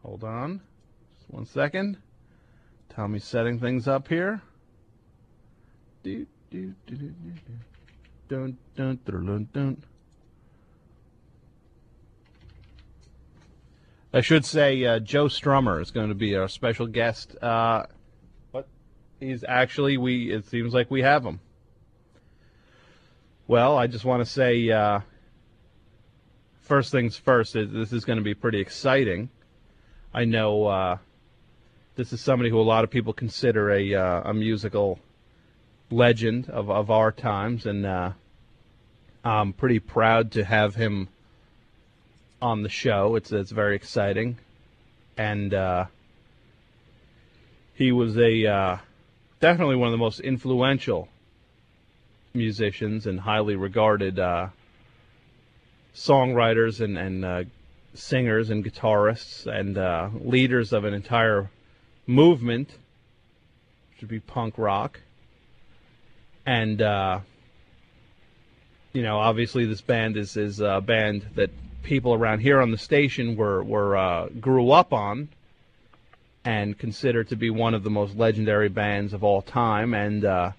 Hold on. Just 1 second. Tommy's setting things up here. Dun, dun, dun, dun. I should say Joe Strummer is going to be our special guest. But he's actually, it seems like we have him. Well, I just want to say, first things first, this is going to be pretty exciting. I know this is somebody who a lot of people consider a musical legend of our times, and I'm pretty proud to have him on the show. It's very exciting, and he was definitely one of the most influential musicians and highly regarded songwriters and singers and guitarists and leaders of an entire movement, which would be punk rock. And obviously this band is a band that people around here on the station grew up on and consider to be one of the most legendary bands of all time. And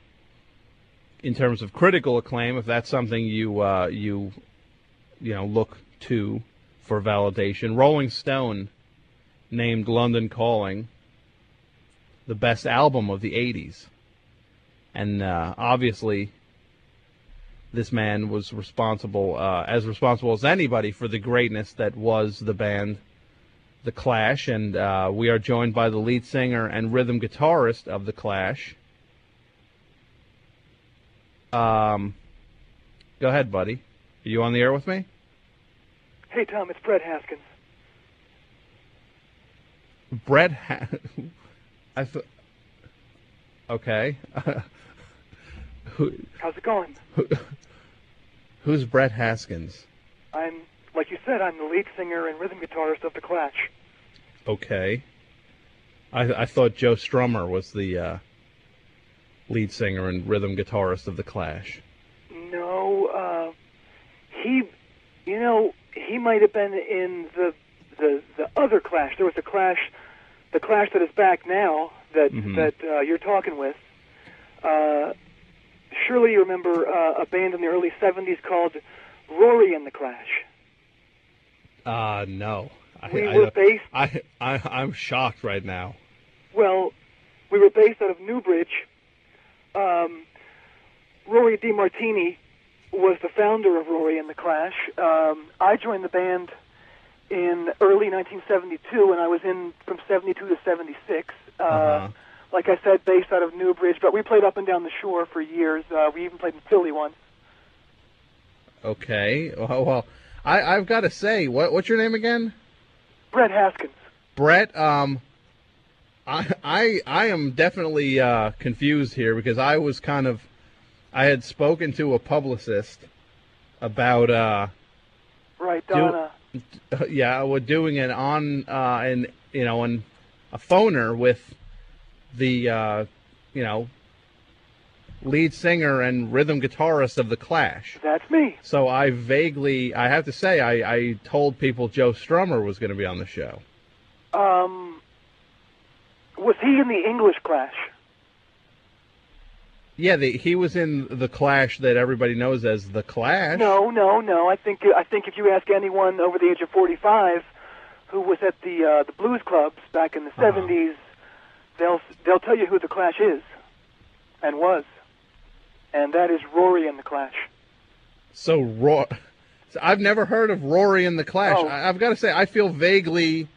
in terms of critical acclaim, if that's something you look to for validation, Rolling Stone named London Calling the best album of the 80s. And obviously this man was responsible as anybody for the greatness that was the band The Clash, and we are joined by the lead singer and rhythm guitarist of The Clash. Go ahead, buddy. Are you on the air with me? Hey, Tom, it's Brett Haskins. Brett Okay. How's it going? Who's Brett Haskins? Like you said, I'm the lead singer and rhythm guitarist of The Clash. Okay. I thought Joe Strummer was the lead singer and rhythm guitarist of The Clash. No, he might have been in the other Clash. There was the Clash that is back now that you're talking with. Surely you remember a band in the early 70s called Rory and the Clash. No. I'm shocked right now. Well, we were based out of Newbridge. Rory DeMartini was the founder of Rory and the Clash. I joined the band in early 1972, and I was in from 72 to 76. Like I said, based out of Newbridge, but we played up and down the shore for years. We even played in Philly once. Okay. Well, I've got to say, what's your name again? Brett Haskins. Brett, I am definitely confused here because I had spoken to a publicist about right, Donna. We're doing it on a phoner with the lead singer and rhythm guitarist of The Clash. That's me. So I have to say, I told people Joe Strummer was going to be on the show. Was he in the English Clash? Yeah, he was in The Clash that everybody knows as The Clash. No. I think if you ask anyone over the age of 45 who was at the blues clubs back in the 70s, they'll tell you who The Clash is and was. And that is Rory and the Clash. So I've never heard of Rory and the Clash. Oh. I've got to say, I feel vaguely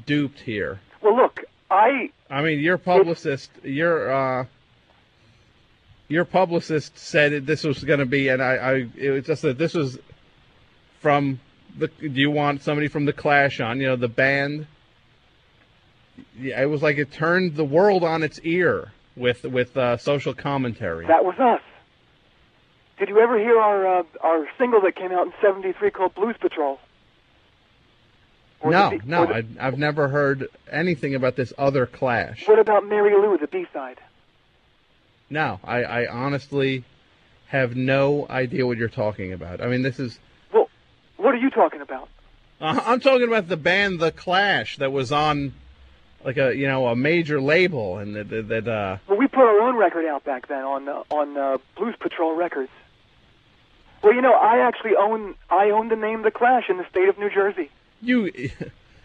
duped here. Well, look, I mean, your publicist said this was going to be, and it was just that this was from do you want somebody from the Clash on? The band. Yeah, it was like it turned the world on its ear with social commentary. That was us. Did you ever hear our single that came out in '73 called Blues Patrol? I've never heard anything about this other Clash. What about Mary Lou, the B-side? No, I honestly have no idea what you're talking about. I mean, this is... Well, what are you talking about? I'm talking about the band The Clash that was on like a major label, and that. Well, we put our own record out back then on Blues Patrol Records. Well, I own the name The Clash in the state of New Jersey.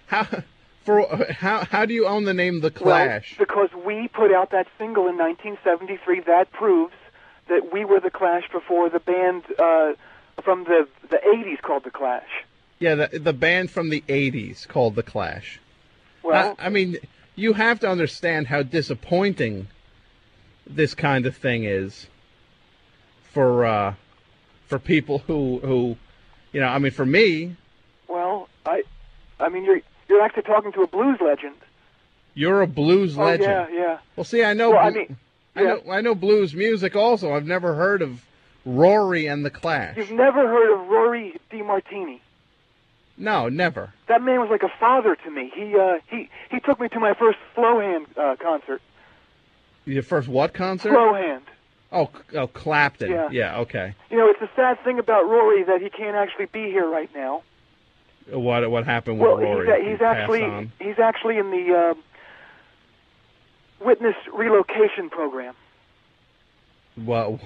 How do you own the name The Clash? Well, because we put out that single in 1973. That proves that we were The Clash before the band from the 80s called The Clash. Yeah, the band from the 80s called The Clash. Well, I mean, you have to understand how disappointing this kind of thing is for people who I mean, for me. Well, I mean, you're actually talking to a blues legend. You're a blues legend. Yeah. Well, see, I know. Well, I know blues music also. I've never heard of Rory and the Clash. You've never heard of Rory DeMartini? No, never. That man was like a father to me. He took me to my first slow hand concert. Your first what concert? Slow hand. Oh, Clapton. Yeah. Okay. It's a sad thing about Rory that he can't actually be here right now. What happened with Rory? Well, he's actually in the witness relocation program. Well,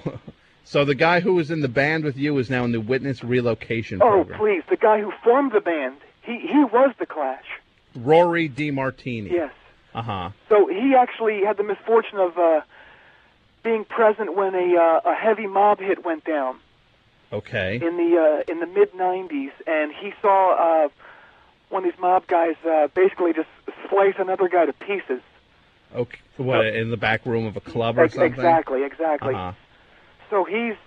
so the guy who was in the band with you is now in the witness relocation program. Oh, please! The guy who formed the band, he was the Clash. Rory DeMartini. Yes. Uh-huh. So he actually had the misfortune of being present when a heavy mob hit went down. Okay. In the mid '90s, and he saw one of these mob guys basically just slice another guy to pieces. Okay. What, in the back room of a club or something? Exactly. Uh-huh. So he's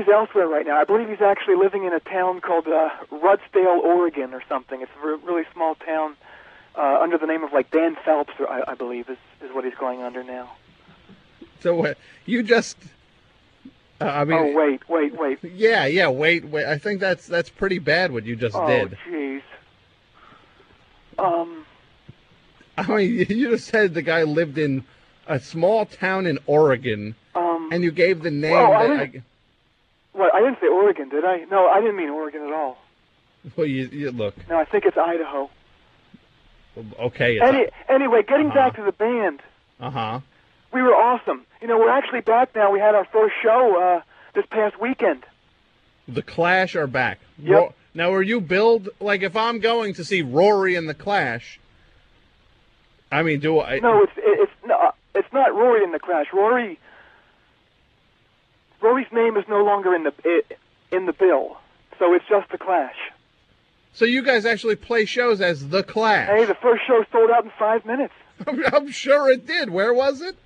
elsewhere right now. I believe he's actually living in a town called Rudsdale, Oregon, or something. It's a really small town under the name of like Dan Phelps, I believe is what he's going under now. So what? You just. I mean. Oh wait. Yeah. Wait. I think that's pretty bad what you just did. Oh jeez. I mean, you just said the guy lived in a small town in Oregon, and you gave the name. Well, I didn't say Oregon, did I? No, I didn't mean Oregon at all. Well, you look. No, I think it's Idaho. Okay. Anyway, getting back to the band. Uh-huh. We were awesome. We're actually back now. We had our first show this past weekend. The Clash are back. Yep. Now, are you billed, like, if I'm going to see Rory and the Clash, I mean, do I... No, it's not Rory and the Clash. Rory's name is no longer in the bill, so it's just the Clash. So you guys actually play shows as the Clash? Hey, the first show sold out in 5 minutes. I'm sure it did. Where was it?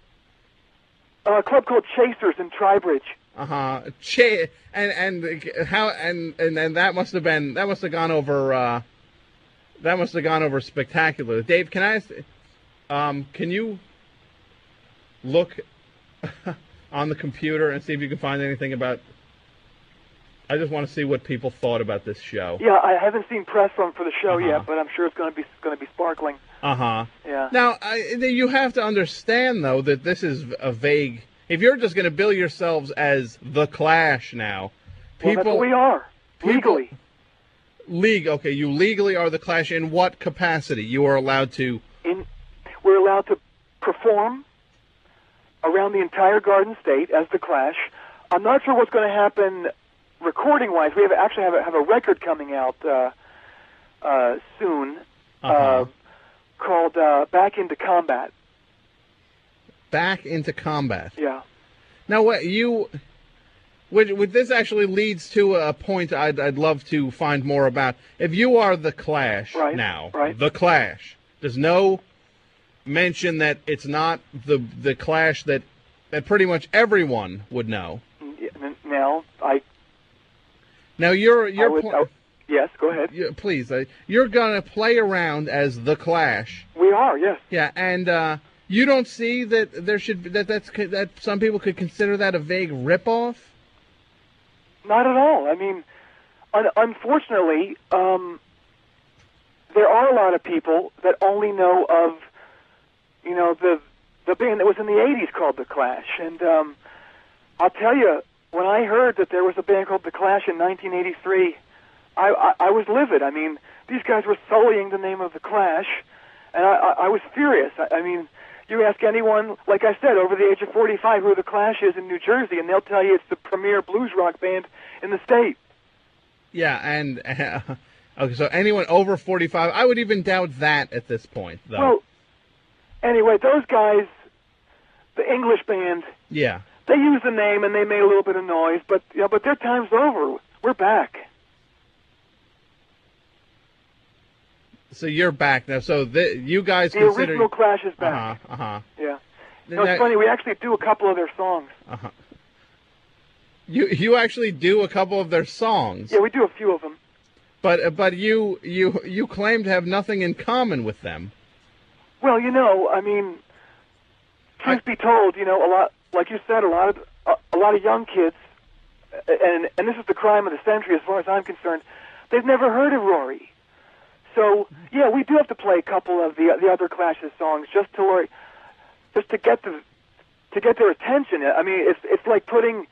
A club called Chasers in Tribridge. And that must have gone over spectacular. Dave, can I ask, can you look on the computer and see if you can find anything about? I just want to see what people thought about this show. Yeah, I haven't seen press for the show yet, but I'm sure it's going to be sparkling. Yeah. Now, you have to understand though that this is a vague. If you're just going to bill yourselves as the Clash now, people. Well, that's what we are legally. Okay, you legally are the Clash. In what capacity? You are allowed to. We're allowed to perform around the entire Garden State as the Clash. I'm not sure what's going to happen recording-wise. We actually have a record coming out soon called "Back into Combat." Back into Combat. Yeah. Now, what this actually leads to a point I'd love to find more about. If you are the Clash now, the Clash, there's no mention that it's not the Clash that pretty much everyone would know. Now yes, go ahead. Please, you're gonna play around as the Clash. We are, yes. Yeah, and you don't see that there should be, that some people could consider that a vague ripoff? Not at all. I mean, unfortunately, there are a lot of people that only know of, the band that was in the '80s called the Clash, and I'll tell you, when I heard that there was a band called the Clash in 1983, I was livid. I mean, these guys were sullying the name of the Clash, and I was furious. I mean, you ask anyone, like I said, over the age of 45 who the Clash is in New Jersey, and they'll tell you it's the premier blues rock band in the state. Yeah, and okay, so anyone over 45, I would even doubt that at this point, though. Well, anyway, those guys, the English band, yeah, they used the name and they made a little bit of noise, but but their time's over. We're back. So you're back now. So you guys the consider original Clash is back. Yeah. It's funny. We actually do a couple of their songs. You actually do a couple of their songs. Yeah, we do a few of them. But you claim to have nothing in common with them. Well, I mean, truth be told, a lot, like you said, a lot of young kids, and this is the crime of the century as far as I'm concerned. They've never heard of Rory. So yeah, we do have to play a couple of the other Clash's songs just to get their attention. I mean, it's like putting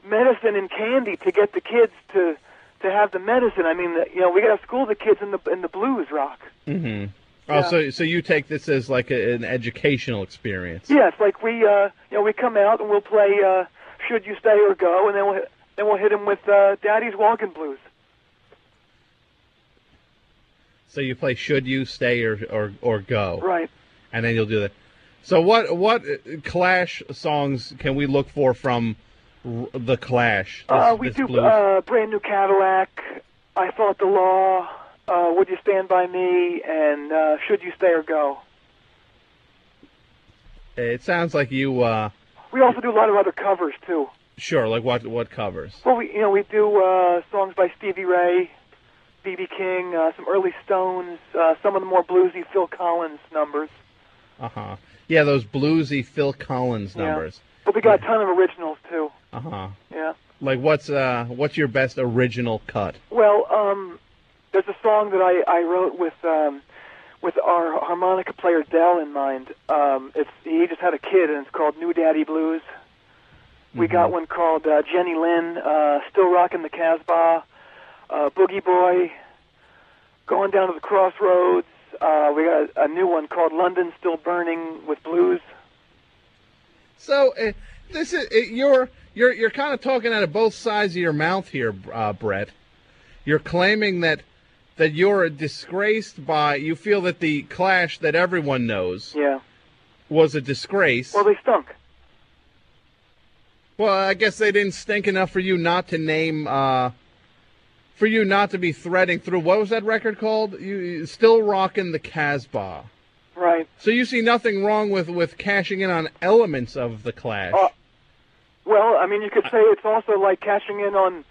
medicine in candy to get the kids to have the medicine. I mean, we got to school the kids in the blues rock. Mm-hmm. Oh, Yeah. so you take this as like an educational experience? Yes, like we come out and we'll play "Should You Stay or Go," and then we'll hit them with "Daddy's Walking Blues." So you play "Should You Stay or Go," Right. and then you'll do that. So what Clash songs can we look for from the Clash? We do blues? "Brand New Cadillac," "I Fought the Law," "Would You Stand By Me," and "Should You Stay or Go." It sounds like you. We also do a lot of other covers too. Sure, like what covers? Well, we do songs by Stevie Ray, B.B. King, some early Stones, some of the more bluesy Phil Collins numbers. Yeah, those bluesy Phil Collins numbers. But we got a ton of originals too. Yeah. Like what's your best original cut? Well, there's a song that I wrote with our harmonica player Dell in mind. He just had a kid, and it's called "New Daddy Blues." We got one called Jenny Lynn, "Still Rockin' the Casbah," "Boogie Boy," "Going Down to the Crossroads." We got a new one called "London Still Burning" with blues. So this is you're kind of talking out of both sides of your mouth here, Brett. You're claiming that you're disgraced by, you feel that the Clash that everyone knows was a disgrace. Well, they stunk. Well, I guess they didn't stink enough for you not to name, for you not to be threading through, what was that record called? You Still Rockin' the Casbah. Right. So you see nothing wrong with cashing in on elements of the Clash. Well, I mean, you could say it's also like cashing in on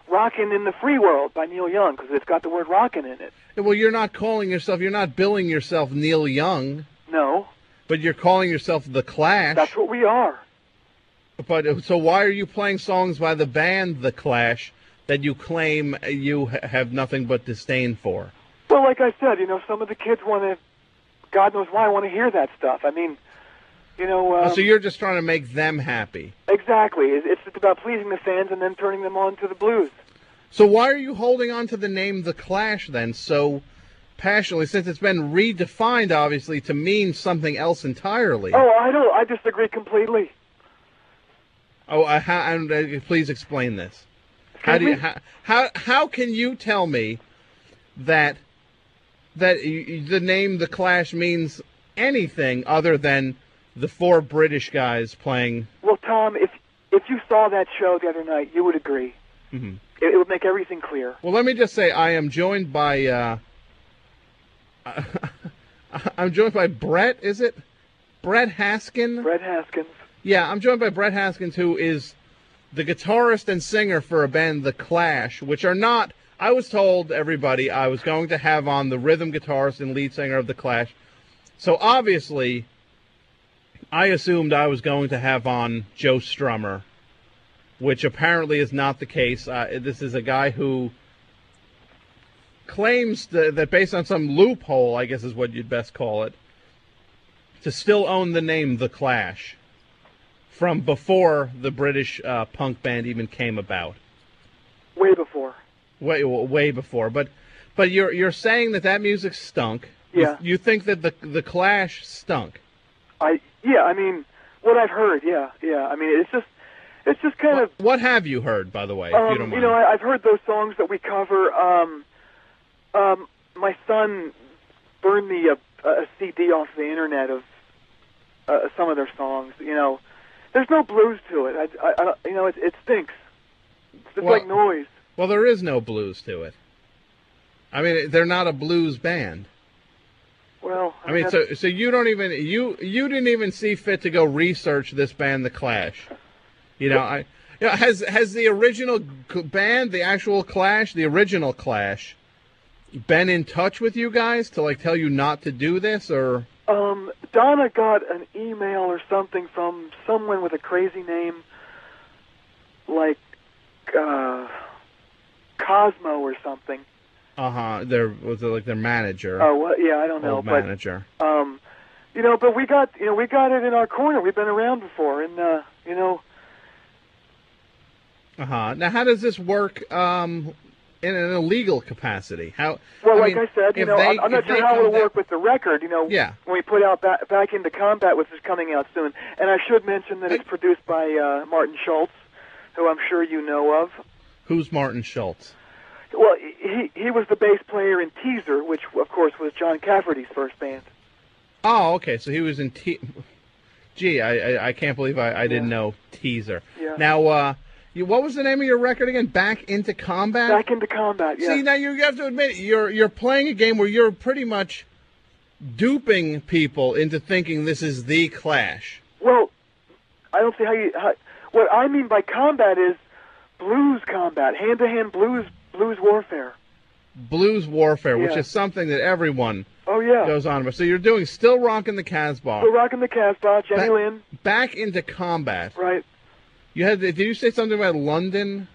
"Rockin' in the Free World" by Neil Young, because it's got the word "rockin'" in it. Well, you're not billing yourself Neil Young. No. But you're calling yourself the Clash. That's what we are. But so why are you playing songs by the band The Clash that you claim you have nothing but disdain for? Well, like I said, some of the kids want to, God knows why, want to hear that stuff. I mean, so you're just trying to make them happy. Exactly. It's about pleasing the fans and then turning them on to the blues. So why are you holding on to the name The Clash then so passionately, since it's been redefined, obviously, to mean something else entirely? Oh, I disagree completely. Oh, please explain this. How can you tell me that the name The Clash means anything other than the four British guys playing? Well, Tom, if you saw that show the other night, you would agree. Mm-hmm. It would make everything clear. Well, let me just say I am joined by I'm joined by Brett. Is it Brett Haskins? Brett Haskins. Yeah, I'm joined by Brett Haskins, who is the guitarist and singer for a band, The Clash, which are not, I was told, everybody, I was going to have on the rhythm guitarist and lead singer of The Clash. So obviously, I assumed I was going to have on Joe Strummer, which apparently is not the case. This is a guy who claims that based on some loophole, I guess is what you'd best call it, to still own the name The Clash from before the British punk band even came about. Way before. way before. But you're saying that music stunk. Yeah. You think that the Clash stunk? I mean, what I've heard, yeah. I mean, it's just kind of. What have you heard, by the way? If you don't mind. You know, I've heard those songs that we cover. My son burned me a CD off the internet of some of their songs. You know, there's no blues to it. I you know, it stinks. It's like noise. Well, there is no blues to it. I mean, they're not a blues band. Well, I mean, so you don't even you didn't even see fit to go research this band, The Clash. You know, has the original band, the actual Clash, the original Clash, been in touch with you guys to like tell you not to do this, or? Donna got an email or something from someone with a crazy name, like Cosmo or something. Was it like their manager? Oh, well, yeah, I don't know. Manager. You know, but we got it in our corner. We've been around before, and you know. Now, how does this work in an illegal capacity? How? Well, like I said, you know, I'm not sure how it'll work with the record. You know, yeah. When we put out Back into Combat, which is coming out soon, and I should mention that it's produced by Martin Schultz, who I'm sure you know of. Who's Martin Schultz? Well, he was the bass player in Teaser, which, of course, was John Cafferty's first band. Oh, okay. So he was in Gee, I can't believe I didn't know Teaser. Yeah. Now, what was the name of your record again? Back into Combat? Back into Combat, yeah. See, now you have to admit, you're playing a game where you're pretty much duping people into thinking this is the Clash. Well, I don't see how what I mean by combat is blues combat, hand-to-hand blues warfare. Blues warfare, yeah. Which is something that everyone yeah. goes on about. So you're doing Still Rockin' the Casbah. Still Rockin' the Casbah, Jenny Lynn. Back into Combat. Right. Did you say something about London?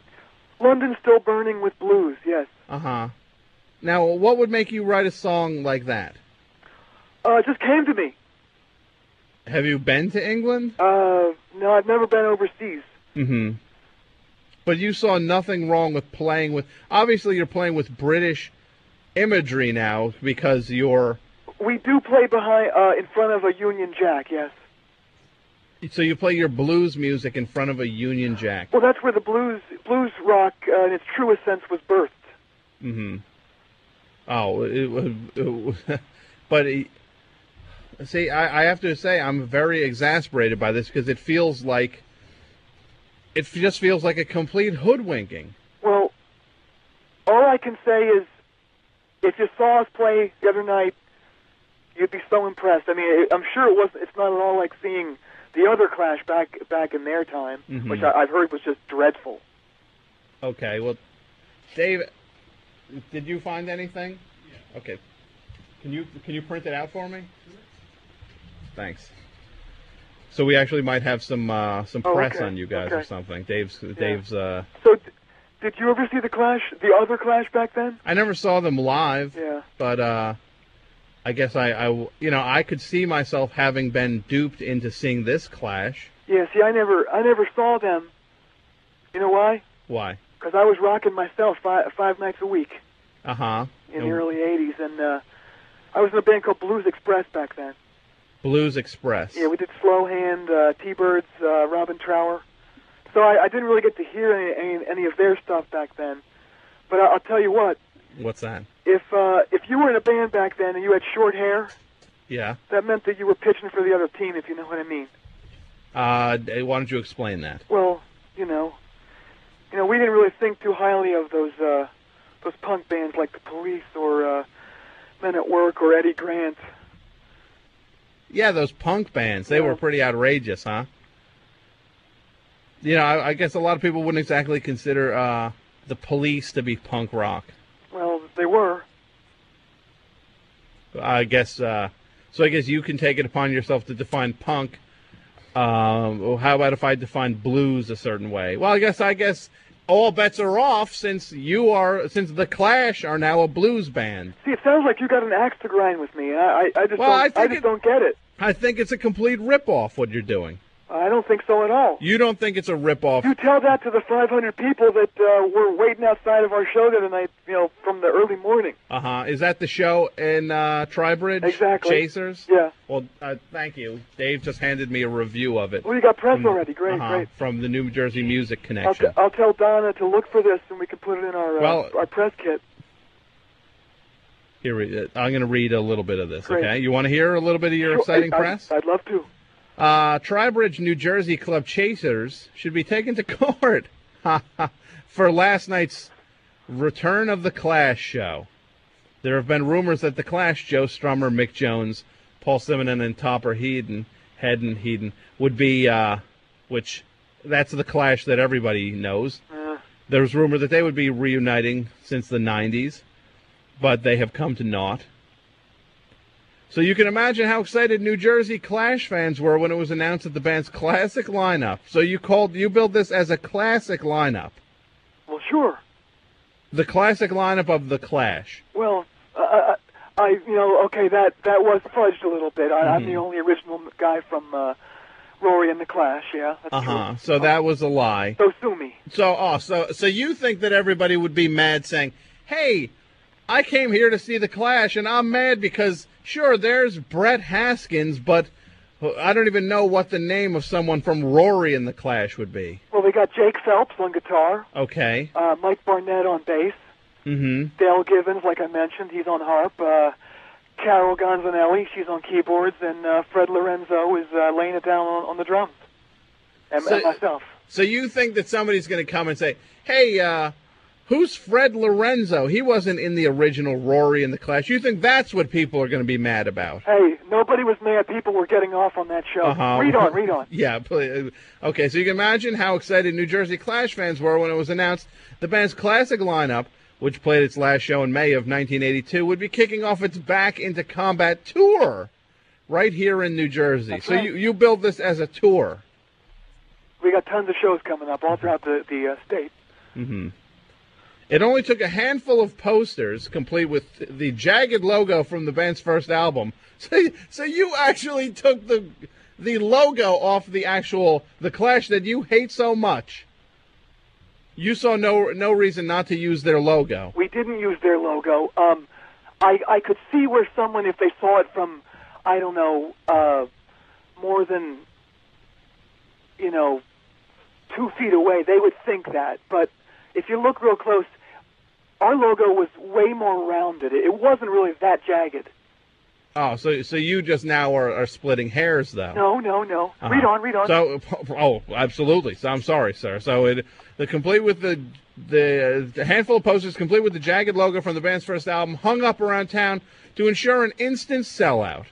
London Still Burning with Blues, yes. Uh-huh. Now, what would make you write a song like that? It just came to me. Have you been to England? No, I've never been overseas. Mm-hmm. But you saw nothing wrong with playing with... Obviously, you're playing with British imagery now because you're... We do play behind, in front of a Union Jack, yes. So you play your blues music in front of a Union Jack. Well, that's where the blues rock, in its truest sense, was birthed. Mm-hmm. But see, I have to say I'm very exasperated by this because it just feels like a complete hoodwinking. Well, all I can say is, if you saw us play the other night, you'd be so impressed. I mean, I'm sure it's not at all like seeing the other Clash back in their time, mm-hmm. which I've heard was just dreadful. Okay, well, Dave, did you find anything? Yeah. Okay. Can you print it out for me? Sure. Thanks. So we actually might have some press on you guys or something. Dave's. So, did you ever see the other Clash back then? I never saw them live. Yeah. But I guess I could see myself having been duped into seeing this Clash. Yeah. See, I never saw them. You know why? Why? Because I was rocking myself five nights a week. Uh-huh. In the early '80s, and I was in a band called Blues Express back then. Blues Express. Yeah, we did Slow Hand, T-Birds, Robin Trower. So I didn't really get to hear any of their stuff back then. But I'll tell you what. What's that? If you were in a band back then and you had short hair, yeah, that meant that you were pitching for the other team, if you know what I mean. Why don't you explain that? Well, you know, we didn't really think too highly of those punk bands like the Police or Men at Work or Eddie Grant. Yeah, those punk bands, they were pretty outrageous, huh? You know, I guess a lot of people wouldn't exactly consider the Police to be punk rock. Well, they were. I guess, so I guess you can take it upon yourself to define punk. How about if I define blues a certain way? Well, I guess all bets are off since the Clash are now a blues band. See, it sounds like you got an axe to grind with me. I just don't get it. I think it's a complete rip-off what you're doing. I don't think so at all. You don't think it's a ripoff? You tell that to the 500 people that were waiting outside of our show the other night, from the early morning. Is that the show in Tribridge? Exactly. Chasers? Yeah. Well, thank you. Dave just handed me a review of it. Well, you got press already. Great. From the New Jersey Music Connection. I'll tell Donna to look for this, and we can put it in our press kit. Here, I'm going to read a little bit of this, Great. okay? You want to hear a little bit of your exciting press? I'd love to. Tribridge, New Jersey Club Chasers should be taken to court for last night's Return of the Clash show. There have been rumors that the Clash, Joe Strummer, Mick Jones, Paul Simonon, and Topper Headon would be, which that's the Clash that everybody knows. There's rumor that they would be reuniting since the 90s, but they have come to naught. So you can imagine how excited New Jersey Clash fans were when it was announced that the band's classic lineup. So you built this as a classic lineup. Well, sure. The classic lineup of the Clash. Well, okay, that was fudged a little bit. I'm the only original guy from Rory and the Clash. Yeah, that's true. So that was a lie. So sue me. So you think that everybody would be mad saying, "Hey, I came here to see the Clash, and I'm mad because, sure, there's Brett Haskins, but I don't even know what the name of someone from Rory and the Clash would be." Well, they got Jake Phelps on guitar. Okay. Mike Barnett on bass. Mm-hmm. Dale Givens, like I mentioned, he's on harp. Carol Gonzanelli, she's on keyboards, and Fred Lorenzo is laying it down on the drums. And myself. So you think that somebody's going to come and say, "Hey, who's Fred Lorenzo? He wasn't in the original Rory and the Clash." You think that's what people are going to be mad about? Hey, nobody was mad. People were getting off on that show. Read on. Yeah. Okay, so you can imagine how excited New Jersey Clash fans were when it was announced the band's classic lineup, which played its last show in May of 1982, would be kicking off its Back into Combat tour right here in New Jersey. That's so right. you build this as a tour. We got tons of shows coming up all throughout the state. Mm-hmm. It only took a handful of posters, complete with the jagged logo from the band's first album. So you actually took the logo off the Clash that you hate so much. You saw no reason not to use their logo. We didn't use their logo. I could see where someone, if they saw it from, I don't know, more than 2 feet away, they would think that. But if you look real close, our logo was way more rounded. It wasn't really that jagged. Oh, so you just now are splitting hairs, though. No. Read on. So, absolutely. So I'm sorry, sir. So the complete with the handful of posters, complete with the jagged logo from the band's first album, hung up around town to ensure an instant sellout.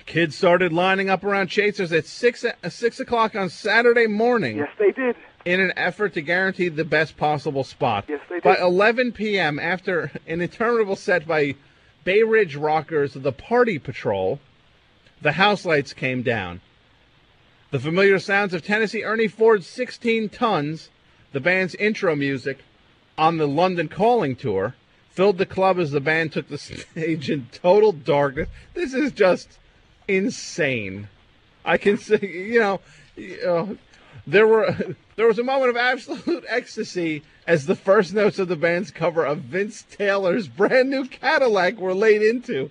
Kids started lining up around Chasers at 6 o'clock on Saturday morning. Yes, they did. In an effort to guarantee the best possible spot. Yes, they did. By 11 p.m., after an interminable set by Bay Ridge rockers The Party Patrol, the house lights came down. The familiar sounds of Tennessee Ernie Ford's 16 Tons, the band's intro music on the London Calling tour, filled the club as the band took the stage in total darkness. This is just insane. I can say, there was a moment of absolute ecstasy as the first notes of the band's cover of Vince Taylor's Brand New Cadillac were laid into.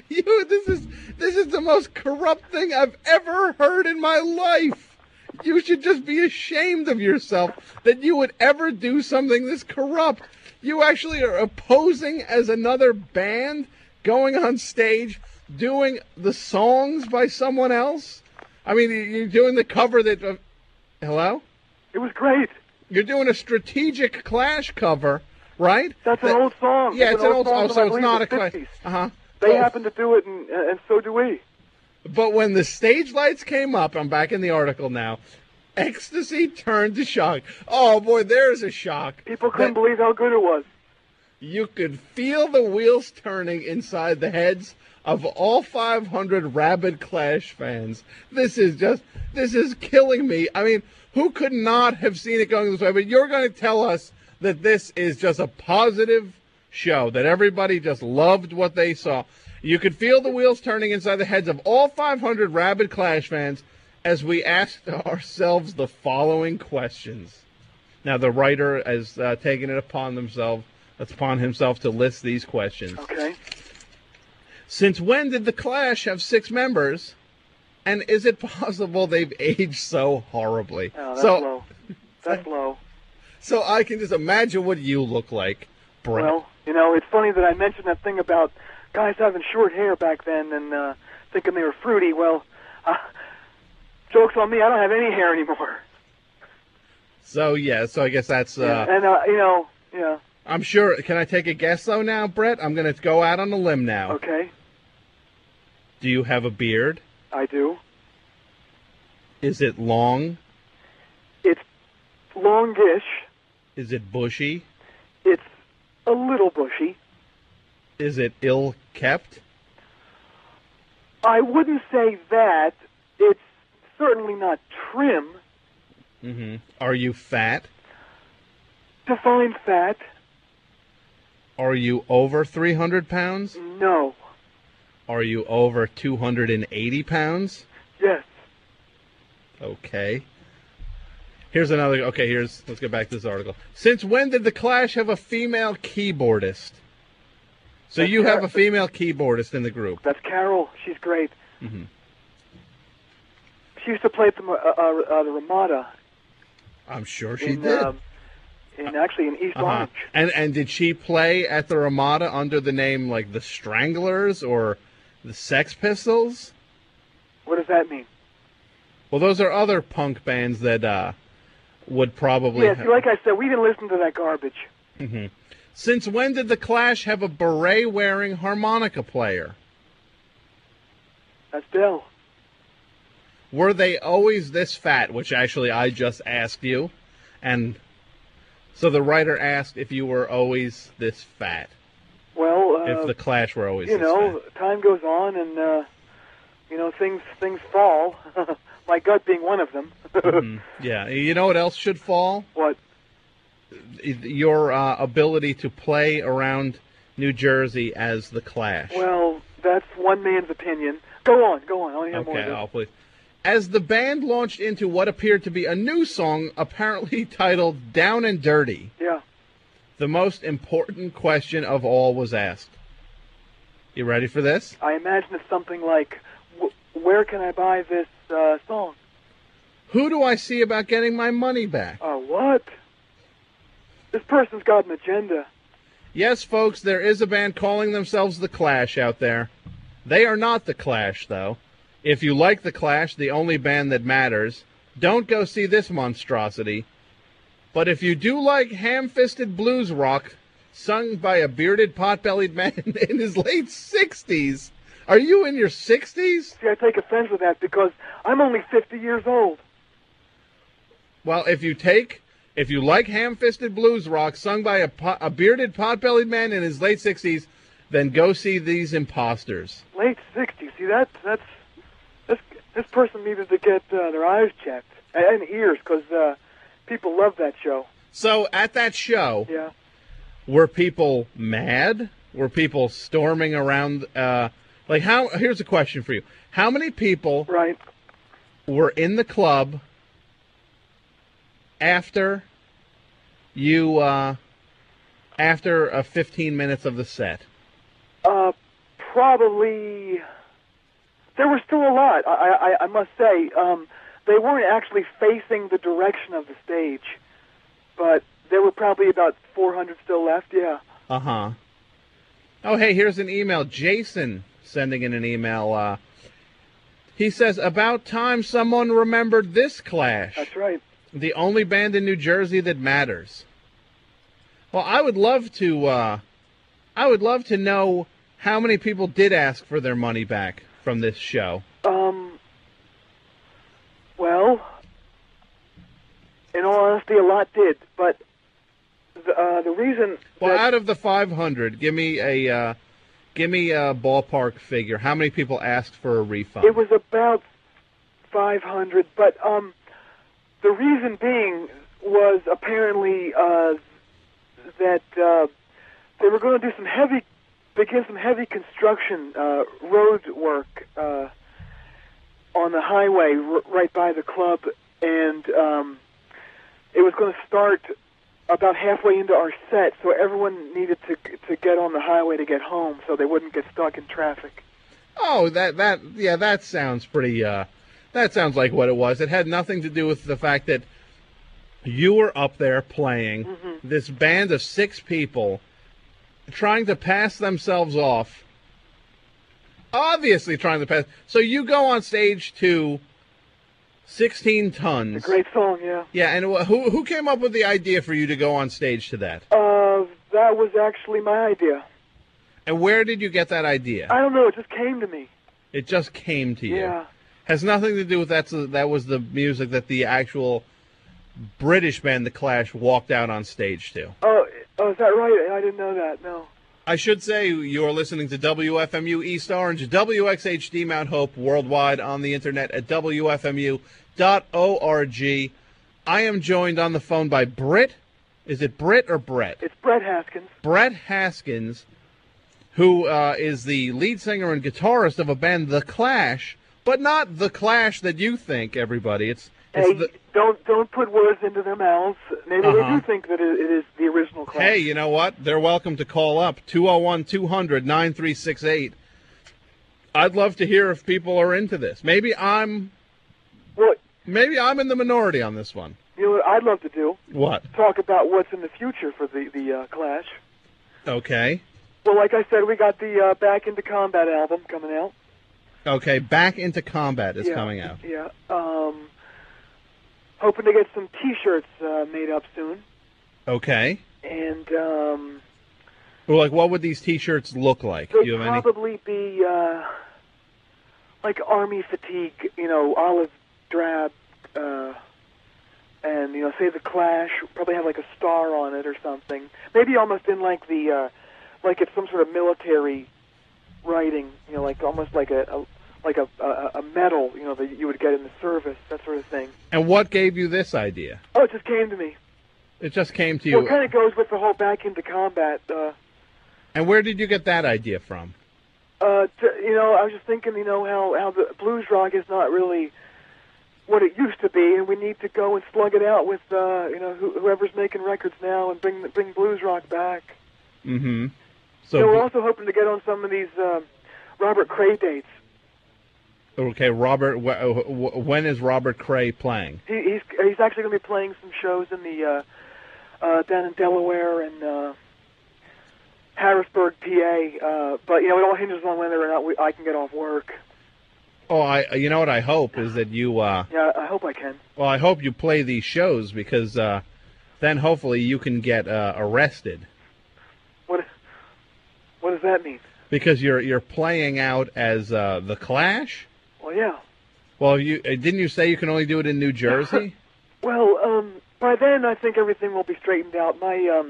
This is the most corrupt thing I've ever heard in my life. You should just be ashamed of yourself that you would ever do something this corrupt. You actually are posing as another band, going on stage, doing the songs by someone else. I mean, you're doing the cover that... hello? It was great. You're doing a strategic Clash cover, right? That's an old song. Yeah, it's an old song, so it's not a Clash. They happen to do it, and so do we. But when the stage lights came up, I'm back in the article now, ecstasy turned to shock. Oh, boy, there's a shock. People couldn't believe how good it was. You could feel the wheels turning inside the heads of all 500 rabid Clash fans. This is killing me. I mean, who could not have seen it going this way? But you're going to tell us that this is just a positive show, that everybody just loved what they saw. You could feel the wheels turning inside the heads of all 500 rabid Clash fans as we asked ourselves the following questions. Now, the writer has taken it upon himself to list these questions. Okay. Since when did the Clash have 6 members? And is it possible they've aged so horribly? Oh, that's low. That's low. So I can just imagine what you look like, Brett. Well, it's funny that I mentioned that thing about guys having short hair back then and thinking they were fruity. Well, joke's on me. I don't have any hair anymore. So I guess that's. Yeah. I'm sure. Can I take a guess though now, Brett? I'm going to go out on a limb now. Okay. Do you have a beard? I do. Is it long? It's longish. Is it bushy? It's a little bushy. Is it ill-kept? I wouldn't say that. It's certainly not trim. Mm-hmm. Are you fat? Define fat. Are you over 300 pounds? No. Are you over 280 pounds? Yes. Okay. Let's get back to this article. Since when did the Clash have a female keyboardist? So you have a female keyboardist in the group. That's Carol. She's great. Mm-hmm. She used to play at the Ramada. I'm sure she did. In East Orange. And did she play at the Ramada under the name like the Stranglers or the Sex Pistols? What does that mean? Well, those are other punk bands that would probably... Yes, like I said, we didn't listen to that garbage. Mm-hmm. Since when did the Clash have a beret-wearing harmonica player? That's Bill. Were they always this fat, which actually I just asked you, and so the writer asked if you were always this fat. Well, if the Clash were always this fat. Time goes on and, things fall, my gut being one of them. Mm-hmm. Yeah, you know what else should fall? What? Your ability to play around New Jersey as the Clash. Well, that's one man's opinion. Go on. I want to hear more of this. Okay, please. As the band launched into what appeared to be a new song, apparently titled Down and Dirty, yeah, the most important question of all was asked. You ready for this? I imagine it's something like, where can I buy this song? Who do I see about getting my money back? What? This person's got an agenda. Yes, folks, there is a band calling themselves The Clash out there. They are not The Clash, though. If you like The Clash, the only band that matters, don't go see this monstrosity. But if you do like ham-fisted blues rock, sung by a bearded, pot-bellied man in his late 60s, are you in your 60s? See, I take offense with that because I'm only 50 years old. Well, if you like ham-fisted blues rock sung by a bearded, pot-bellied man in his late 60s, then go see these imposters. Late 60s. See, this person needed to get their eyes checked and ears because people love that show. So at that show, yeah, were people mad? Were people storming around? Here's a question for you: how many people were in the club after you after 15 minutes of the set? Probably. There were still a lot, I must say. They weren't actually facing the direction of the stage, but there were probably about 400 still left, yeah. Uh-huh. Oh, hey, here's an email. Jason sending in an email. He says, about time someone remembered this Clash. That's right. The only band in New Jersey that matters. Well, I would love to know how many people did ask for their money back from this show. Well, in all honesty, a lot did, but the reason. Well, out of the 500, give me a ballpark figure. How many people asked for a refund? It was about 500, but the reason being was apparently that they were going to begin some heavy construction road work on the highway right by the club, and it was going to start about halfway into our set, so everyone needed to get on the highway to get home, so they wouldn't get stuck in traffic. Oh, that sounds pretty. That sounds like what it was. It had nothing to do with the fact that you were up there playing this band of 6 people, trying to pass themselves off. Obviously, trying to pass. So you go on stage to 16 Tons. A great song, yeah. Yeah, and who came up with the idea for you to go on stage to that? That was actually my idea. And where did you get that idea? I don't know. It just came to me. It just came to you. Yeah. Has nothing to do with that. So that was the music that the actual British band, The Clash, walked out on stage to. Oh, is that right? I didn't know that. No. I should say you're listening to WFMU East Orange, WXHD Mount Hope, worldwide on the internet at WFMU.org. I am joined on the phone by Britt. Is it Britt or Brett? It's Brett Haskins. Brett Haskins, who is the lead singer and guitarist of a band, The Clash, but not The Clash that you think, everybody. It's don't put words into their mouths. Maybe they do think that it is the original Clash. Hey, you know what? They're welcome to call up, 201-200-9368. I'd love to hear if people are into this. Maybe I'm in the minority on this one. You know what I'd love to do? What? Talk about what's in the future for the Clash. Okay. Well, like I said, we got the Back Into Combat album coming out. Okay, Back Into Combat is coming out. Yeah. Hoping to get some T-shirts made up soon. Okay. And well, like, what would these T-shirts look like? They'd Do you have probably be like army fatigue, olive drab, and say The Clash. Probably have like a star on it or something. Maybe almost in like the like it's some sort of military writing. Like almost like a medal, that you would get in the service, that sort of thing. And what gave you this idea? Oh, it just came to me. It just came to you. Well, it kind of goes with the whole Back Into Combat. And where did you get that idea from? I was just thinking, how the blues rock is not really what it used to be, and we need to go and slug it out with, whoever's making records now and bring blues rock back. Mm-hmm. So we're also hoping to get on some of these Robert Cray dates. Okay, Robert. When is Robert Cray playing? He's actually going to be playing some shows in the down in Delaware and Harrisburg, PA. But it all hinges on whether or not I can get off work. Oh, you know what I hope is that you. Yeah, I hope I can. Well, I hope you play these shows because then hopefully you can get arrested. What does that mean? Because you're playing out as The Clash. Well, yeah. Well, didn't you say you can only do it in New Jersey? Well, by then I think everything will be straightened out. My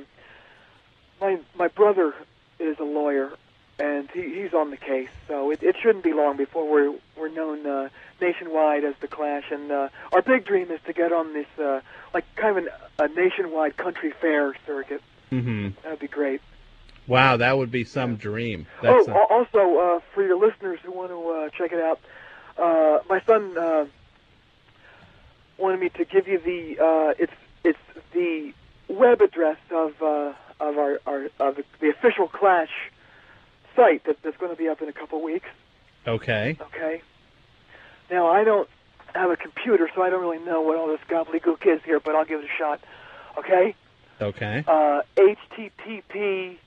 brother is a lawyer, and he's on the case, so it shouldn't be long before we're known nationwide as The Clash. And our big dream is to get on this like kind of a nationwide country fair circuit. Mm-hmm. That'd be great. Wow, that would be some dream. Also, for your listeners who want to check it out, my son wanted me to give you the it's the web address of the official Clash site that's going to be up in a couple weeks. Okay. Okay. Now I don't have a computer, so I don't really know what all this gobbledygook is here, but I'll give it a shot. Okay. Okay. HTTP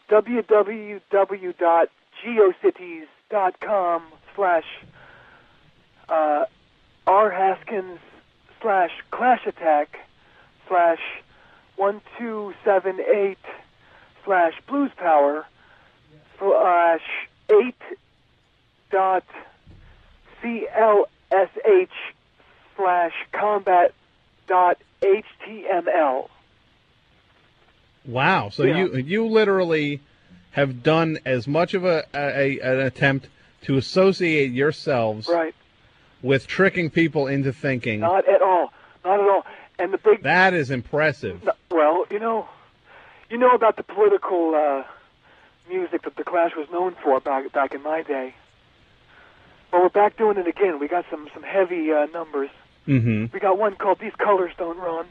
www.geocities.com/R-combat/8.CLSH/combat.html. Wow! So you literally have done as much of an attempt to associate yourselves with tricking people into thinking. Not at all. Not at all. And the big that is impressive. Well, you know about the political music that the Clash was known for back in my day. Well, we're back doing it again. We got some heavy numbers. Mm-hmm. We got one called "These Colors Don't Run."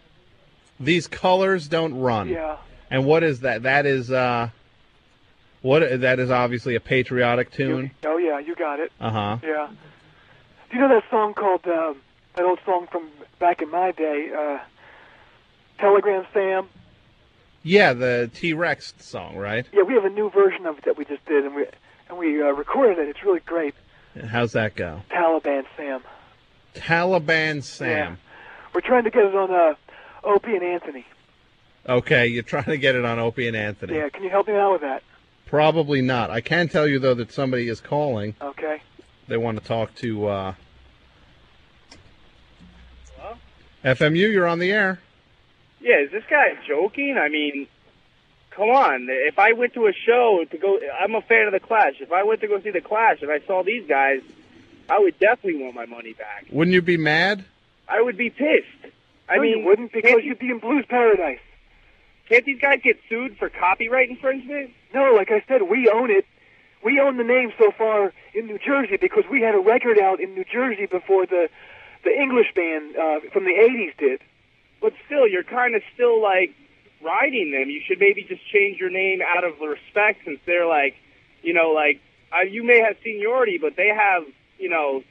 These colors don't run. Yeah. And what is that? That is that is obviously a patriotic tune. Oh yeah, you got it. Uh-huh. Yeah. Do you know that song called that old song from back in my day, Telegram Sam? Yeah, the T-Rex song, right? Yeah, we have a new version of it that we just did, and we recorded it. It's really great. How's that go? Taliban Sam. Taliban Sam. Yeah. We're trying to get it on Opie and Anthony. Okay, you're trying to get it on Opie and Anthony. Yeah, can you help me out with that? Probably not. I can tell you, though, that somebody is calling. Okay. They want to talk to... Hello? FMU, you're on the air. Yeah, is this guy joking? I mean, come on. If I went to a show to go... I'm a fan of The Clash. If I went to go see The Clash and I saw these guys, I would definitely want my money back. Wouldn't you be mad? I would be pissed. No, you wouldn't, because you'd be in Blues Paradise. Can't these guys get sued for copyright infringement? No, like I said, we own it. We own the name so far in New Jersey because we had a record out in New Jersey before the English band from the 80s did. But still, you're kind of still, like, riding them. You should maybe just change your name out of respect since they're, like, you know, like, you may have seniority, but they have, you know,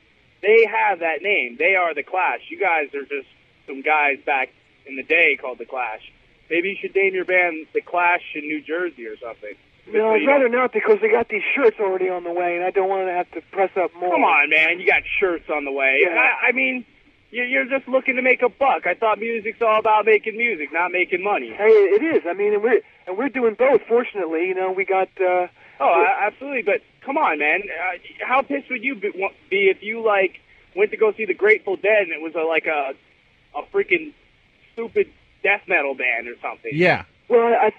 they have that name. They are The Clash. You guys are just some guys back in the day called The Clash. Maybe you should name your band The Clash in New Jersey or something. No, I'd rather not because they got these shirts already on the way, and I don't want to have to press up more. Come on, man. You got shirts on the way. Yeah. I mean, you're just looking to make a buck. I thought music's all about making music, not making money. Hey, it is. I mean, and we're doing both. Fortunately, you know, we got. Absolutely. But come on, man. How pissed would you be if you like went to go see the Grateful Dead and it was a freaking stupid death metal band or something? Yeah. Well, I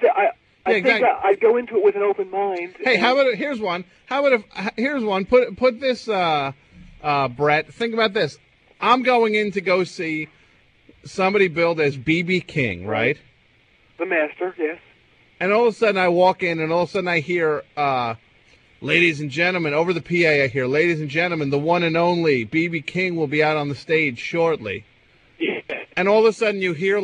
think I'd go into it with an open mind. Hey, how about here's one? Here's one? Put this, Brett. Think about this. I'm going in to go see somebody billed as B.B. King, right? The master, yes. And all of a sudden I walk in, and all of a sudden I hear, ladies and gentlemen, over the PA I hear, ladies and gentlemen, the one and only B.B. King will be out on the stage shortly. Yeah. And all of a sudden you hear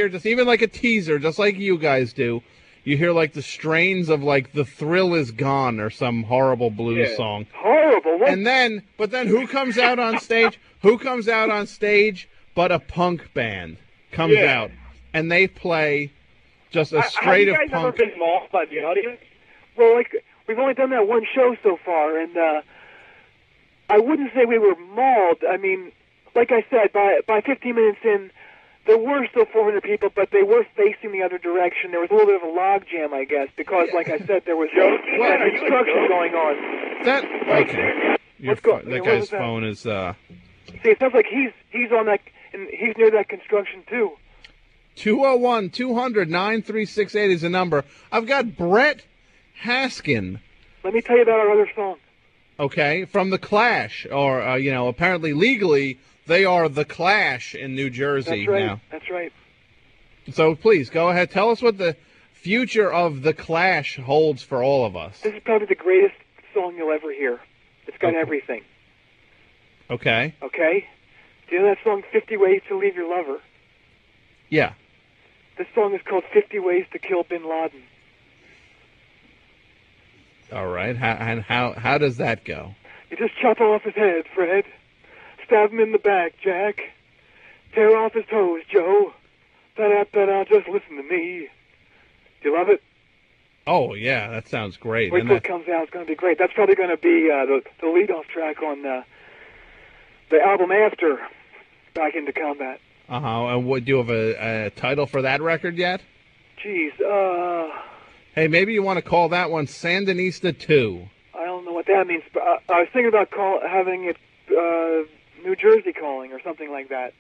just even like a teaser, just like you guys do. You hear like the strains of like The Thrill Is Gone or some horrible blues song. Horrible. What? And but then who comes out on stage? Who comes out on stage but a punk band comes out, and they play just a straight of punk. Have you guys ever been mauled by the audience? Well, like we've only done that one show so far, and I wouldn't say we were mauled. I mean, like I said, by 15 minutes in, there were still 400 people, but they were facing the other direction. There was a little bit of a log jam, I guess, because, like I said, there was construction going on. That guy's phone is. See, it sounds like he's on that, and he's near that construction too. 201-200-9368 is the number. I've got Brett Haskins. Let me tell you about our other song. Okay, from The Clash, or apparently legally they are The Clash in New Jersey now. That's right. So please go ahead. Tell us what the future of The Clash holds for all of us. This is probably the greatest song you'll ever hear. It's got everything. Okay. Okay? Do you know that song, 50 Ways to Leave Your Lover? Yeah. This song is called 50 Ways to Kill Bin Laden. All right. How does that go? You just chop off his head, Fred. Stab him in the back, Jack. Tear off his toes, Joe. Da-da-da-da, just listen to me. Do you love it? Oh, yeah, that sounds great. Wait till it comes out. It's going to be great. That's probably going to be the lead-off track on the album after Back into Combat. Uh-huh. And do you have a title for that record yet? Jeez, Hey, maybe you want to call that one Sandinista 2. I don't know what that means, but I was thinking about having it New Jersey Calling or something like that.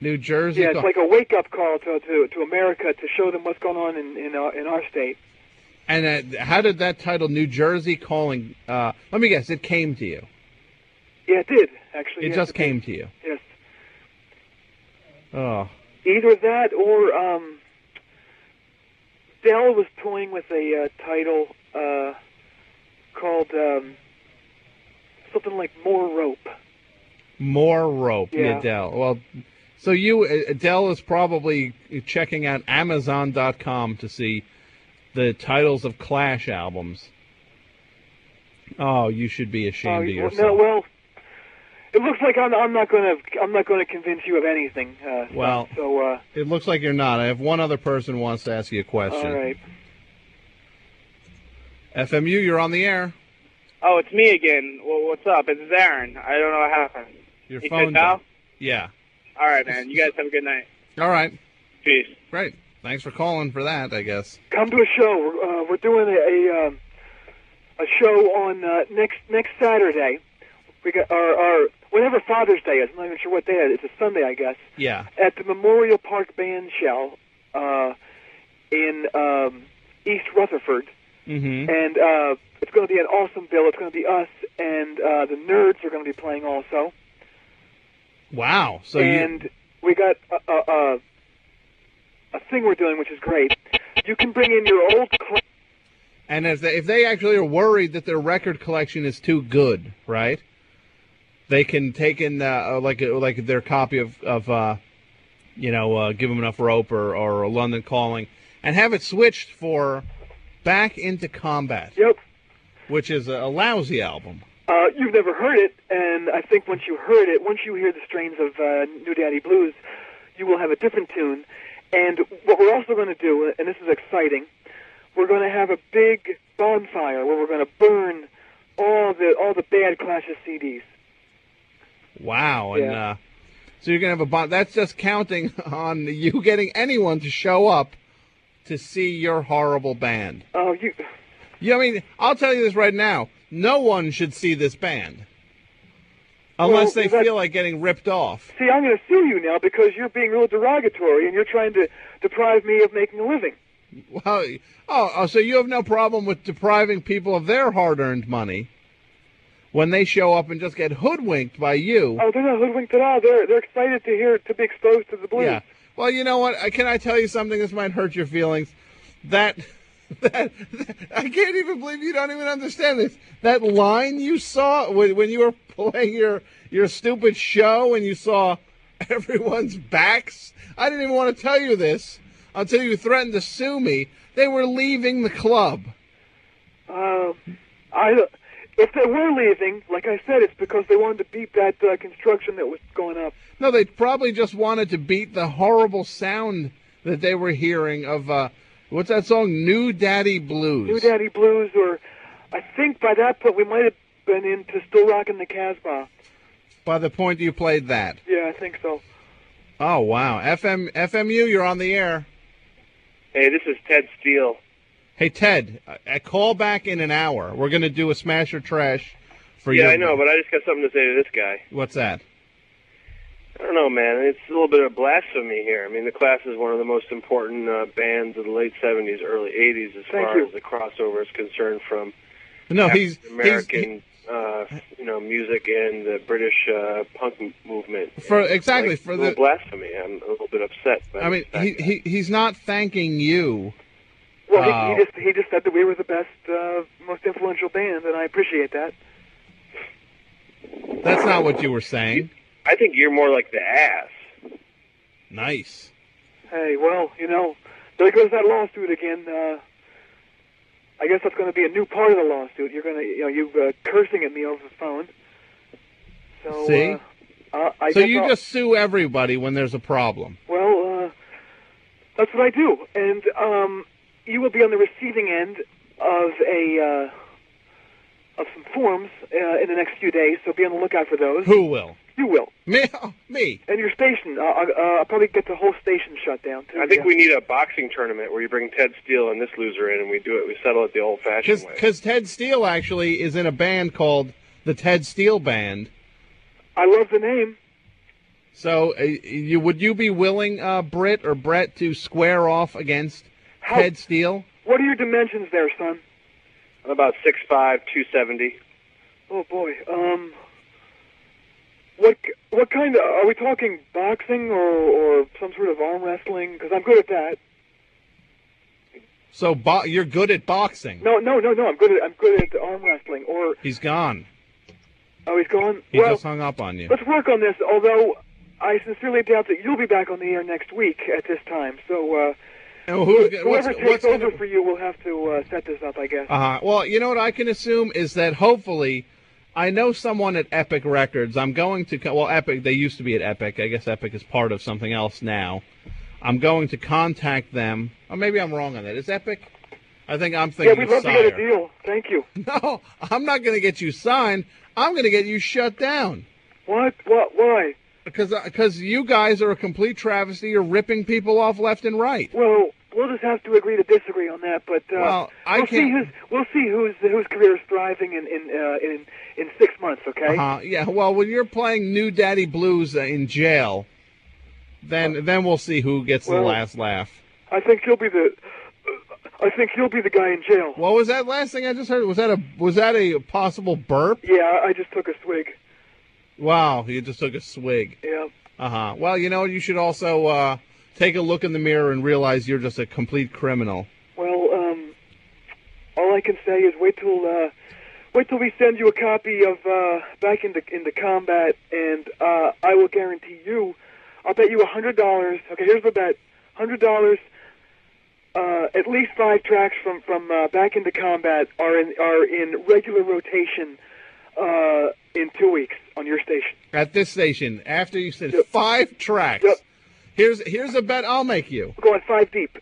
New Jersey? Yeah, it's like a wake-up call to America to show them what's going on in our state. And how did that title, New Jersey Calling, let me guess, it came to you? Yeah, it did, actually. It just came to you? Yes. Oh. Either that or Dell was toying with a title called something like More Rope. More Rope, yeah. Adele. Well, so Adele is probably checking out Amazon.com to see the titles of Clash albums. Oh, you should be ashamed of yourself. No, well, it looks like I'm not going to convince you of anything. So it looks like you're not. I have one other person who wants to ask you a question. All right. FMU, you're on the air. Oh, it's me again. Well, what's up? It's Aaron. I don't know what happened. Your phone died. Yeah. All right, man. You guys have a good night. All right. Peace. Great. Thanks for calling for that, I guess. Come to a show. We're doing a show on next Saturday. We got our whenever Father's Day is. I'm not even sure what day it is. It's a Sunday, I guess. Yeah. At the Memorial Park Band Shell in East Rutherford. Mm-hmm. And it's going to be an awesome bill. It's going to be us, and the Nerds are going to be playing also. Wow! We got a thing we're doing, which is great. You can bring in your old. And if they actually are worried that their record collection is too good, right? They can take in like their copy of Give 'Em Enough Rope or London Calling, and have it switched for Back Into Combat. Yep. Which is a lousy album. You've never heard it, and I think once you hear the strains of New Daddy Blues, you will have a different tune. And what we're also going to do, and this is exciting, we're going to have a big bonfire where we're going to burn all the bad Clash's CDs. Wow! Yeah. And so you're going to have that's just counting on you getting anyone to show up to see your horrible band. Oh, I mean, I'll tell you this right now. No one should see this band. Unless they feel like getting ripped off. See, I'm going to sue you now because you're being real derogatory and you're trying to deprive me of making a living. Well, so you have no problem with depriving people of their hard-earned money when they show up and just get hoodwinked by you. Oh, they're not hoodwinked at all. They're excited to be exposed to the blues. Yeah. Well, you know what? Can I tell you something? This might hurt your feelings. That I can't even believe you don't even understand this. That line you saw when you were playing your stupid show and you saw everyone's backs. I didn't even want to tell you this until you threatened to sue me. They were leaving the club. If they were leaving, like I said, it's because they wanted to beat that construction that was going up. No, they probably just wanted to beat the horrible sound that they were hearing of, what's that song? New Daddy Blues. New Daddy Blues, or I think by that point we might have been into Still Rockin' the Casbah. By the point you played that? Yeah, I think so. Oh, wow. FMU, you're on the air. Hey, this is Ted Steele. Hey, Ted, I call back in an hour. We're going to do a Smash or Trash for you. Yeah, I know, but I just got something to say to this guy. What's that? I don't know, man. It's a little bit of blasphemy here. I mean, the Clash is one of the most important bands of the late 70s, early 80s as far as the crossover is concerned from American music and the British punk movement. For the blasphemy. I'm a little bit upset. I mean, he's not thanking you. Well, he just said that we were the best, most influential band, and I appreciate that. That's not what you were saying. I think you're more like the ass. Nice. Hey, well, there goes that lawsuit again. I guess that's going to be a new part of the lawsuit. You're going to, you cursing at me over the phone. So, see? So you just sue everybody when there's a problem. Well, that's what I do, and you will be on the receiving end of of some forms in the next few days. So be on the lookout for those. Who will? You will. Me? Oh, me. And your station. I'll probably get the whole station shut down, too. I think we need a boxing tournament where you bring Ted Steele and this loser in, and we do it. We settle it the old-fashioned way. Because Ted Steele actually is in a band called the Ted Steele Band. I love the name. So would you be willing, Britt or Brett, to square off against Ted Steele? What are your dimensions there, son? I'm about 6'5", 270. Oh, boy. What kind of... Are we talking boxing or some sort of arm wrestling? Because I'm good at that. So you're good at boxing? No. I'm good at arm wrestling. Or he's gone. Oh, he's gone. He just hung up on you. Let's work on this. Although I sincerely doubt that you'll be back on the air next week at this time. So whoever takes over for you will have to set this up, I guess. Well, you know what I can assume is that hopefully, I know someone at Epic Records. I'm going to Epic. They used to be at Epic. I guess Epic is part of something else now. I'm going to contact them. Or maybe I'm wrong on that. Is Epic? I think I'm thinking. Yeah, we'd love to get a deal. Thank you. No, I'm not going to get you signed. I'm going to get you shut down. What? Why? Because you guys are a complete travesty. You're ripping people off left and right. Well, we'll just have to agree to disagree on that. But we'll see whose career is thriving in 6 months. Okay. Yeah. Well, when you're playing New Daddy Blues in jail, then we'll see who gets the last laugh. I think you'll be the guy in jail. What was that last thing I just heard? Was that a possible burp? Yeah, I just took a swig. Wow, you just took a swig. Yeah. Well, you know, you should also take a look in the mirror and realize you're just a complete criminal. Well, all I can say is wait till we send you a copy of Back into Combat, and I will guarantee you, I'll bet you $100. Okay, here's the bet: $100. At least 5 tracks from Back into Combat are in regular rotation in 2 weeks on your station. At this station, after you said 5 tracks. Yep. Here's a bet I'll make you. We're going 5 deep.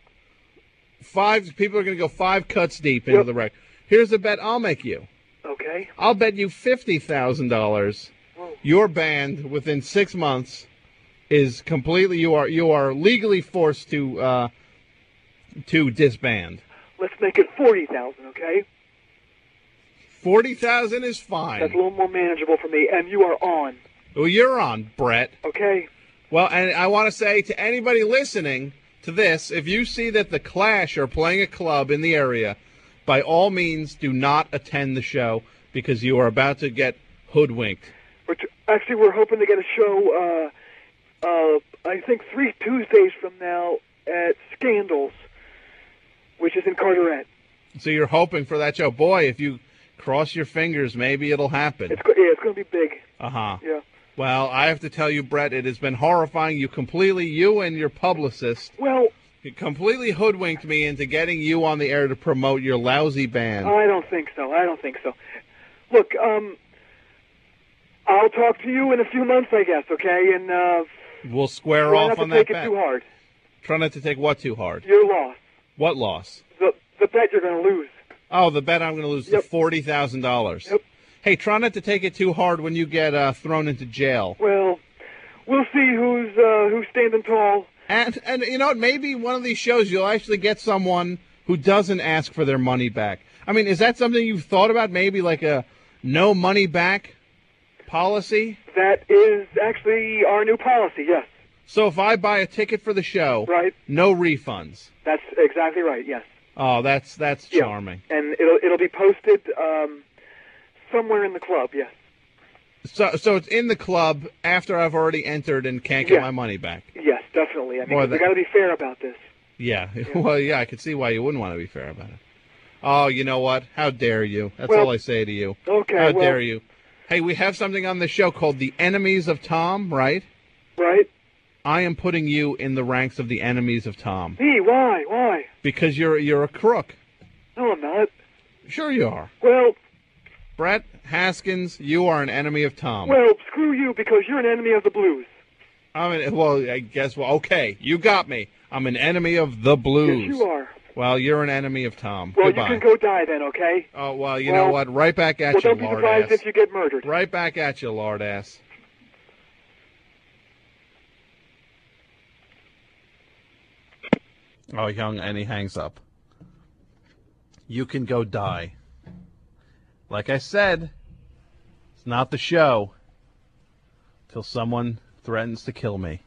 5 people are going to go 5 cuts deep into the record. Here's a bet I'll make you. Okay. I'll bet you $50,000. Your band within 6 months is completely. You are legally forced to disband. Let's make it 40,000. Okay. 40,000 is fine. That's a little more manageable for me, and you are on. Well, you're on, Brett. Okay. Well, and I want to say to anybody listening to this, if you see that the Clash are playing a club in the area, by all means, do not attend the show because you are about to get hoodwinked. Actually, we're hoping to get a show, I think 3 Tuesdays from now at Scandals, which is in Carteret. So you're hoping for that show. Boy, if you cross your fingers, maybe it'll happen. It's going to be big. Yeah. Well, I have to tell you, Brett, it has been horrifying. You and your publicist completely hoodwinked me into getting you on the air to promote your lousy band. I don't think so. Look, I'll talk to you in a few months, I guess, okay? And we'll square off on that bet. Try not to take it too hard. Try not to take what too hard? Your loss. What loss? The bet you're going to lose. Oh, the bet I'm going to lose the $40,000. Yep. Hey, try not to take it too hard when you get thrown into jail. Well, we'll see who's standing tall. And you know what? Maybe one of these shows you'll actually get someone who doesn't ask for their money back. I mean, is that something you've thought about? Maybe like a no money back policy? That is actually our new policy, yes. So if I buy a ticket for the show, no refunds. That's exactly right, yes. Oh, that's charming. Yeah. And it'll be posted somewhere in the club, yes. So it's in the club after I've already entered and can't get my money back. Yes, definitely. I mean, we got to be fair about this. Yeah. Well, yeah, I can see why you wouldn't want to be fair about it. Oh, you know what? How dare you? That's all I say to you. Okay. How dare you? Hey, we have something on the show called The Enemies of Tom, right? Right. I am putting you in the ranks of the enemies of Tom. Me? Why? Why? Because you're a crook. No, I'm not. Sure you are. Well, Brett Haskins, you are an enemy of Tom. Well, screw you because you're an enemy of the blues. I guess, okay, you got me. I'm an enemy of the blues. Yes, you are. Well, you're an enemy of Tom. Well, Goodbye. You can go die then, okay? Oh, well, you know what? Right back at you, don't be surprised if you get murdered. Right back at you, lard ass. Oh, and he hangs up. You can go die. Like I said, it's not the show till someone threatens to kill me.